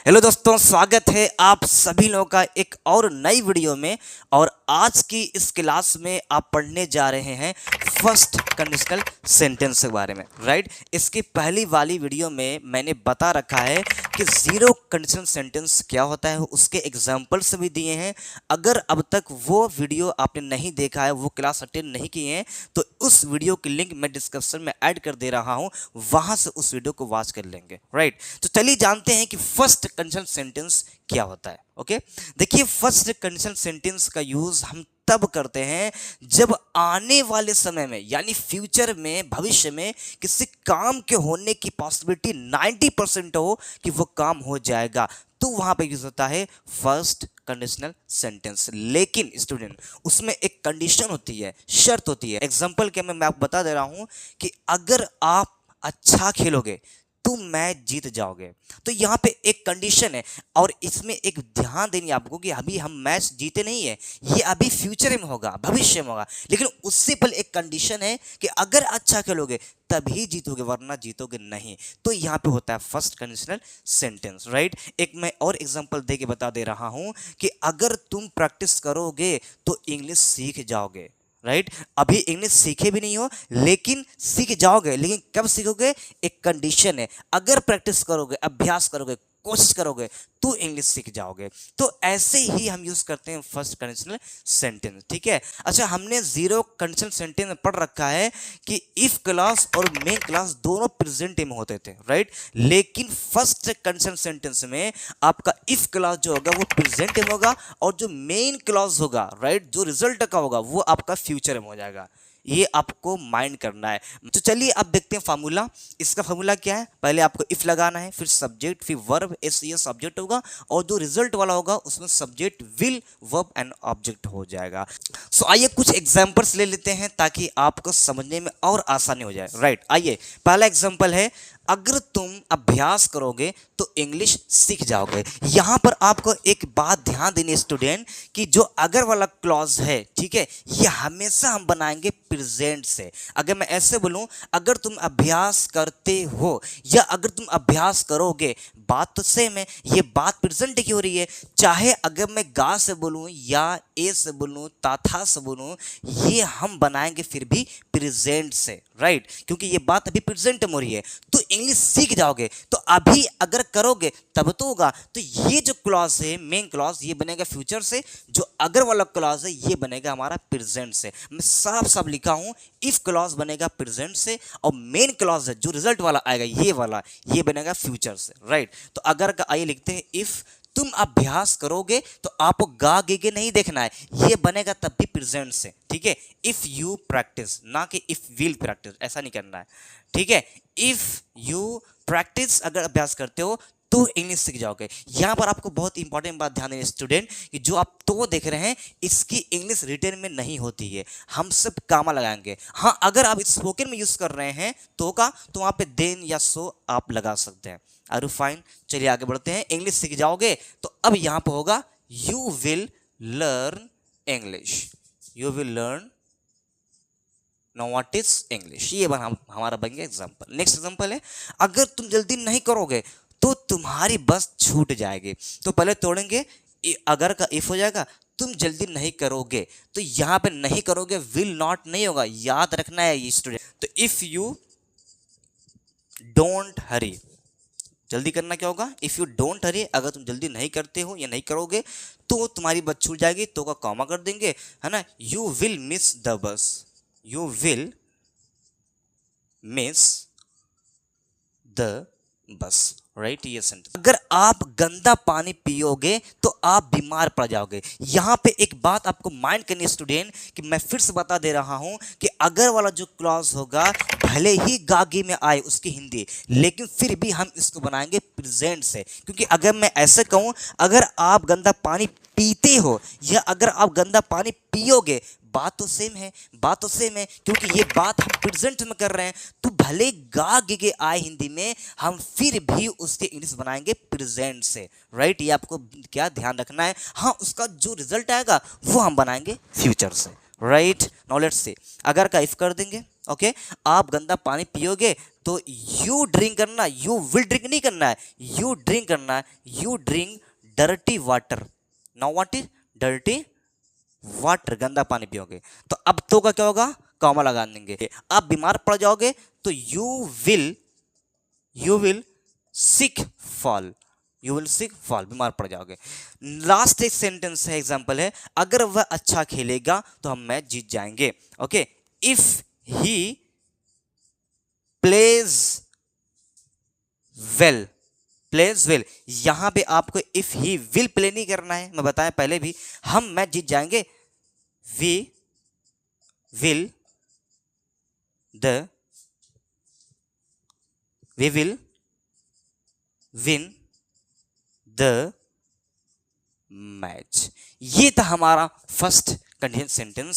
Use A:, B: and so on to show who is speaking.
A: Hello दोस्तों, स्वागत है आप सभी लोगों का एक और नई वीडियो में। और आज की इस क्लास में आप पढ़ने जा रहे हैं फर्स्ट कंडीशनल सेंटेंस के बारे में। राइट, इसकी पहली वाली वीडियो में मैंने बता रखा है कि जीरो कंडीशनल सेंटेंस क्या होता है, उसके एग्जाम्पल्स भी दिए हैं। अगर अब तक वो वीडियो आपने नहीं देखा है, वो क्लास अटेंड नहीं किए हैं, तो उस वीडियो की लिंक मैं डिस्क्रिप्शन में ऐड कर दे रहा हूं, वहां से उस वीडियो को वॉच कर लेंगे। राइट, तो चलिए जानते हैं कि फर्स्ट कंडीशनल सेंटेंस क्या होता है। ओके, देखिए, फर्स्ट कंडीशनल सेंटेंस का यूज हम तब करते हैं जब आने वाले समय में, यानी फ्यूचर में, भविष्य में किसी काम के होने की पॉसिबिलिटी 90% हो कि वो काम हो जाएगा, तो वहां पे यूज होता है फर्स्ट कंडीशनल सेंटेंस। लेकिन स्टूडेंट, उसमें एक कंडीशन होती है, शर्त होती है। एग्जांपल के मैं आपको बता दे रहा हूं कि अगर आप अच्छा खेलोगे तो मैच जीत जाओगे। तो यहाँ पे एक कंडीशन है, और इसमें एक ध्यान देनी आपको कि अभी हम मैच जीते नहीं है, ये अभी फ्यूचर में होगा, भविष्य में होगा। लेकिन उससे पहले एक कंडीशन है कि अगर अच्छा खेलोगे तभी जीतोगे, वरना जीतोगे नहीं। तो यहाँ पे होता है फर्स्ट कंडीशनल सेंटेंस। राइट, एक मैं और एग्जांपल दे के बता दे रहा हूं कि अगर तुम प्रैक्टिस करोगे तो इंग्लिश सीख जाओगे। राइट, अभी इंग्लिश सीखे भी नहीं हो लेकिन सीख जाओगे। लेकिन कब सीखोगे? एक कंडीशन है, अगर प्रैक्टिस करोगे, अभ्यास करोगे, कोशिश करोगे तो इंग्लिश सीख जाओगे। तो ऐसे ही हम यूज करते हैं फर्स्ट कंडीशनल सेंटेंस। ठीक है, अच्छा, हमने जीरो कंडीशनल सेंटेंस में पढ़ रखा है कि इफ क्लॉज और मेन क्लॉज दोनों प्रेजेंट में होते थे। राइट, लेकिन फर्स्ट कंडीशनल सेंटेंस में आपका इफ क्लॉज जो होगा वो प्रेजेंट में होगा, और जो मेन क्लॉज होगा, राइट, जो रिजल्ट का होगा, वो आपका फ्यूचर में हो जाएगा। ये आपको माइंड करना है। तो चलिए अब देखते हैं फार्मूला। इसका फार्मूला क्या है? पहले आपको इफ लगाना है, फिर सब्जेक्ट, फिर वर्ब, एस सब्जेक्ट होगा, और जो रिजल्ट वाला होगा उसमें subject, will, verb and object हो जाएगा। सो आइए कुछ एग्जांपल्स ले लेते हैं ताकि आपको समझने में और आसानी हो जाए। राइट, आइए, पहला एग्जांपल है, अगर तुम अभ्यास करोगे तो इंग्लिश सीख जाओगे। यहां पर आपको एक बात ध्यान देनी स्टूडेंट, कि जो अगर वाला क्लॉज है, ठीक है, ये हमेशा हम बनाएंगे प्रेजेंट से। अगर मैं ऐसे बोलूं, अगर तुम अभ्यास करते हो या अगर तुम अभ्यास करोगे, बात तो सेम है, ये बात प्रेजेंट की हो रही है। चाहे अगर मैं गा से बोलूं या ए से बोलूं, ताथा से बोलूं, ये हम बनाएंगे फिर भी प्रेजेंट से। राइट, क्योंकि ये बात अभी प्रेजेंट में हो रही है। तो इंग्लिश सीख जाओगे, तो अभी अगर करोगे तब तो होगा। तो ये जो क्लॉज है, मेन क्लॉज, ये बनेगा फ्यूचर से। जो अगर वाला क्लॉज है, ये बनेगा हमारा प्रेजेंट से। मैं साफ साफ लिखा हूं, इफ क्लॉज बनेगा प्रेजेंट से, और मेन क्लॉज है जो रिजल्ट वाला आएगा, ये वाला, ये बनेगा फ्यूचर से। राइट, तो अगर का आइए लिखते हैं, इफ तुम अभ्यास करोगे, तो आपको गा गे नहीं देखना है, ये बनेगा तब भी प्रेजेंट से। ठीक है, इफ यू प्रैक्टिस, ना कि इफ विल प्रैक्टिस, ऐसा नहीं करना है। ठीक है, इफ यू प्रैक्टिस, अगर अभ्यास करते हो तो इंग्लिश सीख जाओगे। यहां पर आपको बहुत इंपॉर्टेंट बात ध्यान देनी स्टूडेंट, कि जो आप तो देख रहे हैं, इसकी इंग्लिश रिटन में नहीं होती है, हम सब कामा लगाएंगे। हाँ, अगर आप स्पोकन में यूज कर रहे हैं तो का, तो वहां पे देन या सो आप लगा सकते हैं। Are you fine? चलिए आगे बढ़ते हैं। इंग्लिश सीख जाओगे, तो अब यहां पर होगा you will learn English. You will learn, know what is English, ये हमारा बन गया एग्जाम्पल। नेक्स्ट एग्जाम्पल है, अगर तुम जल्दी नहीं करोगे तो तुम्हारी बस छूट जाएगी। तो पहले तोड़ेंगे, अगर का इफ हो जाएगा, तुम जल्दी नहीं करोगे, तो यहां पे नहीं करोगे, विल नॉट नहीं होगा, याद रखना है ये स्टूडेंट। तो इफ यू डोंट हरी, जल्दी करना क्या होगा? इफ यू डोंट हरी, अगर तुम जल्दी नहीं करते हो या नहीं करोगे तो तुम्हारी बस छूट जाएगी, तो का कॉमा कर देंगे, है ना। You will miss the bus, you will miss the bus. Right, ये सेंटेंस। अगर आप गंदा पानी पियोगे तो आप बीमार पड़ जाओगे। यहां पे एक बात आपको माइंड करनी है स्टूडेंट, कि मैं फिर से बता दे रहा हूं कि अगर वाला जो क्लॉज होगा, भले ही गागी में आए उसकी हिंदी, लेकिन फिर भी हम इसको बनाएंगे प्रेजेंट से। क्योंकि अगर मैं ऐसे कहूं, अगर आप गंदा पानी पीते हो या अगर आप गंदा पानी पियोगे, बात तो सेम है, बात तो सेम है, क्योंकि ये बात हम प्रेजेंट में कर रहे हैं। तो भले गा गे आए हिंदी में, हम फिर भी उसके इंग्लिश बनाएंगे प्रेजेंट से। राइट, ये आपको क्या ध्यान रखना है। हाँ, उसका जो रिजल्ट आएगा वो हम बनाएंगे फ्यूचर से। राइट, नाउ लेट्स से, अगर का इफ कर देंगे, ओके, आप गंदा पानी पियोगे तो यू ड्रिंक करना, यू विल ड्रिंक नहीं करना है, यू ड्रिंक करना है, you drink dirty water. Now what is dirty water, गंदा पानी पियोगे तो अब तो का क्या होगा, कॉमा लगा देंगे। आप बीमार पड़ जाओगे तो you will sick fall, you will sick fall, बीमार पड़ जाओगे। लास्ट एक सेंटेंस है, एग्जांपल है, अगर वह अच्छा खेलेगा तो हम मैच जीत जाएंगे। Okay, if he plays well, pledge well, यहां पे आपको इफ ही विल प्ले नहीं करना है, मैं बताया पहले भी, हम मैच जीत जाएंगे, we will we will win the match. ये था हमारा फर्स्ट कंडीशन सेंटेंस।